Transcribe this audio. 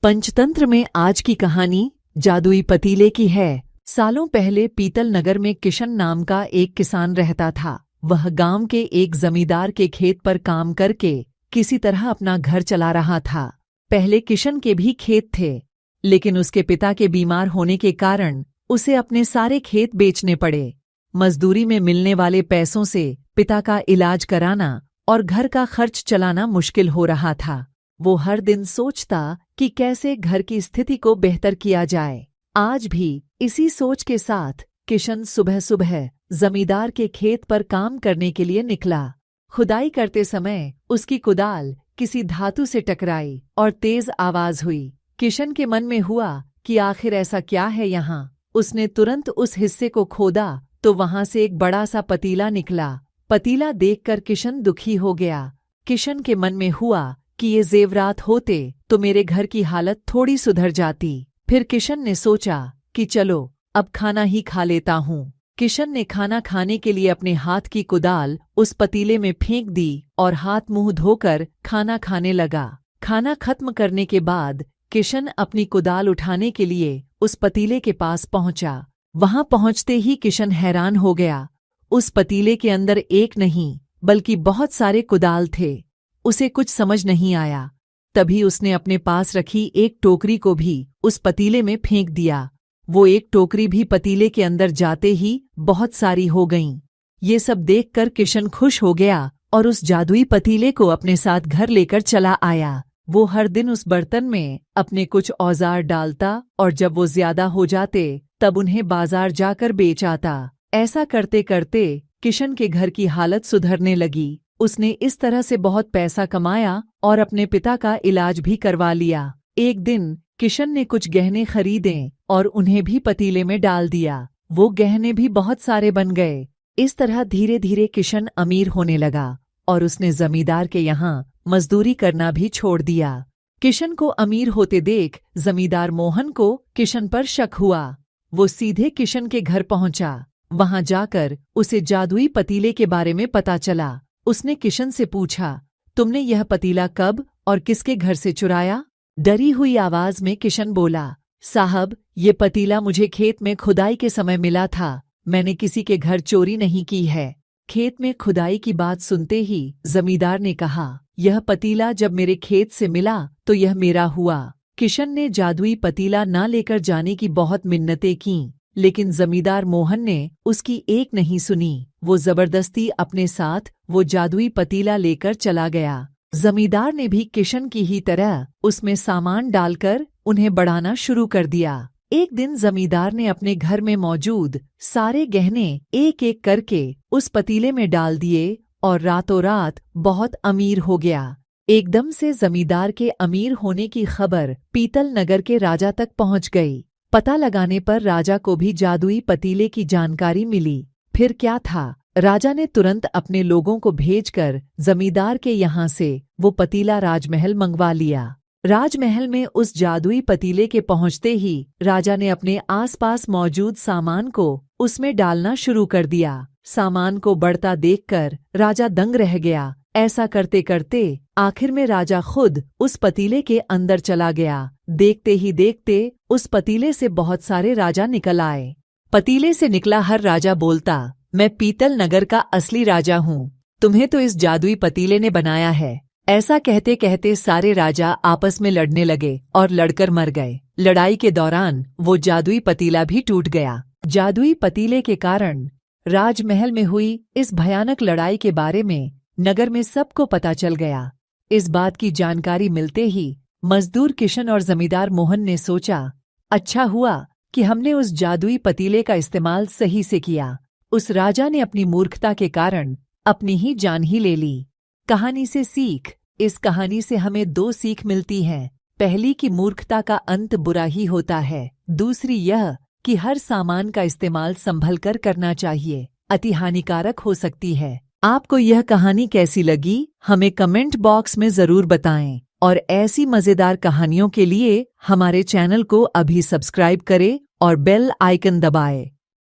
पंचतंत्र में आज की कहानी जादुई पतीले की है। सालों पहले पीतल नगर में किशन नाम का एक किसान रहता था। वह गांव के एक जमींदार के खेत पर काम करके किसी तरह अपना घर चला रहा था। पहले किशन के भी खेत थे, लेकिन उसके पिता के बीमार होने के कारण उसे अपने सारे खेत बेचने पड़े। मजदूरी में मिलने वाले पैसों से पिता का इलाज कराना और घर का खर्च चलाना मुश्किल हो रहा था। वो हर दिन सोचता कि कैसे घर की स्थिति को बेहतर किया जाए। आज भी इसी सोच के साथ किशन सुबह सुबह जमींदार के खेत पर काम करने के लिए निकला। खुदाई करते समय उसकी कुदाल किसी धातु से टकराई और तेज आवाज हुई। किशन के मन में हुआ कि आखिर ऐसा क्या है यहाँ। उसने तुरंत उस हिस्से को खोदा तो वहां से एक बड़ा सा पतीला निकला। पतीला देखकर किशन दुखी हो गया। किशन के मन में हुआ कि ये जेवरात होते तो मेरे घर की हालत थोड़ी सुधर जाती। फिर किशन ने सोचा कि चलो अब खाना ही खा लेता हूँ। किशन ने खाना खाने के लिए अपने हाथ की कुदाल उस पतीले में फेंक दी और हाथ मुंह धोकर खाना खाने लगा। खाना खत्म करने के बाद किशन अपनी कुदाल उठाने के लिए उस पतीले के पास पहुंचा। वहां पहुंचते ही किशन हैरान हो गया। उस पतीले के अंदर एक नहीं बल्कि बहुत सारे कुदाल थे। उसे कुछ समझ नहीं आया। तभी उसने अपने पास रखी एक टोकरी को भी उस पतीले में फेंक दिया। वो एक टोकरी भी पतीले के अंदर जाते ही बहुत सारी हो गईं। ये सब देखकर किशन खुश हो गया और उस जादुई पतीले को अपने साथ घर लेकर चला आया। वो हर दिन उस बर्तन में अपने कुछ औजार डालता और जब वो ज्यादा हो जाते तब उन्हें बाजार जाकर बेच आता। ऐसा करते करते किशन के घर की हालत सुधरने लगी। उसने इस तरह से बहुत पैसा कमाया और अपने पिता का इलाज भी करवा लिया। एक दिन किशन ने कुछ गहने खरीदे और उन्हें भी पतीले में डाल दिया। वो गहने भी बहुत सारे बन गए। इस तरह धीरे धीरे किशन अमीर होने लगा और उसने जमींदार के यहाँ मजदूरी करना भी छोड़ दिया। किशन को अमीर होते देख जमींदार मोहन को किशन पर शक हुआ। वो सीधे किशन के घर पहुंचा। वहां जाकर उसे जादुई पतीले के बारे में पता चला। उसने किशन से पूछा, तुमने यह पतीला कब और किसके घर से चुराया? डरी हुई आवाज में किशन बोला, साहब, ये पतीला मुझे खेत में खुदाई के समय मिला था। मैंने किसी के घर चोरी नहीं की है। खेत में खुदाई की बात सुनते ही जमींदार ने कहा, यह पतीला जब मेरे खेत से मिला तो यह मेरा हुआ। किशन ने जादुई पतीला ना लेकर जाने की बहुत मिन्नतें कीं, लेकिन जमींदार मोहन ने उसकी एक नहीं सुनी। वो जबरदस्ती अपने साथ वो जादुई पतीला लेकर चला गया। जमींदार ने भी किशन की ही तरह उसमें सामान डालकर उन्हें बढ़ाना शुरू कर दिया। एक दिन जमींदार ने अपने घर में मौजूद सारे गहने एक एक करके उस पतीले में डाल दिए और रातों रात बहुत अमीर हो गया। एकदम से जमींदार के अमीर होने की खबर पीतल नगर के राजा तक पहुंच गई। पता लगाने पर राजा को भी जादुई पतीले की जानकारी मिली। फिर क्या था, राजा ने तुरंत अपने लोगों को भेजकर जमींदार के यहाँ से वो पतीला राजमहल मंगवा लिया। राजमहल में उस जादुई पतीले के पहुँचते ही राजा ने अपने आसपास मौजूद सामान को उसमें डालना शुरू कर दिया। सामान को बढ़ता देखकर राजा दंग रह गया। ऐसा करते करते आखिर में राजा खुद उस पतीले के अंदर चला गया। देखते ही देखते उस पतीले से बहुत सारे राजा निकल आए। पतीले से निकला हर राजा बोलता, मैं पीतल नगर का असली राजा हूँ। तुम्हें तो इस जादुई पतीले ने बनाया है। ऐसा कहते कहते सारे राजा आपस में लड़ने लगे और लड़कर मर गए। लड़ाई के दौरान वो जादुई पतीला भी टूट गया। जादुई पतीले के कारण राजमहल में हुई इस भयानक लड़ाई के बारे में नगर में सबको पता चल गया। इस बात की जानकारी मिलते ही मजदूर किशन और जमींदार मोहन ने सोचा, अच्छा हुआ कि हमने उस जादुई पतीले का इस्तेमाल सही से किया। उस राजा ने अपनी मूर्खता के कारण अपनी ही जान ही ले ली। कहानी से सीख। इस कहानी से हमें दो सीख मिलती हैं। पहली कि मूर्खता का अंत बुरा ही होता है। दूसरी यह कि हर सामान का इस्तेमाल संभल कर करना चाहिए, अति हानिकारक हो सकती है। आपको यह कहानी कैसी लगी हमें कमेंट बॉक्स में जरूर बताएं और ऐसी मजेदार कहानियों के लिए हमारे चैनल को अभी सब्सक्राइब करें और बेल आइकन दबाएं।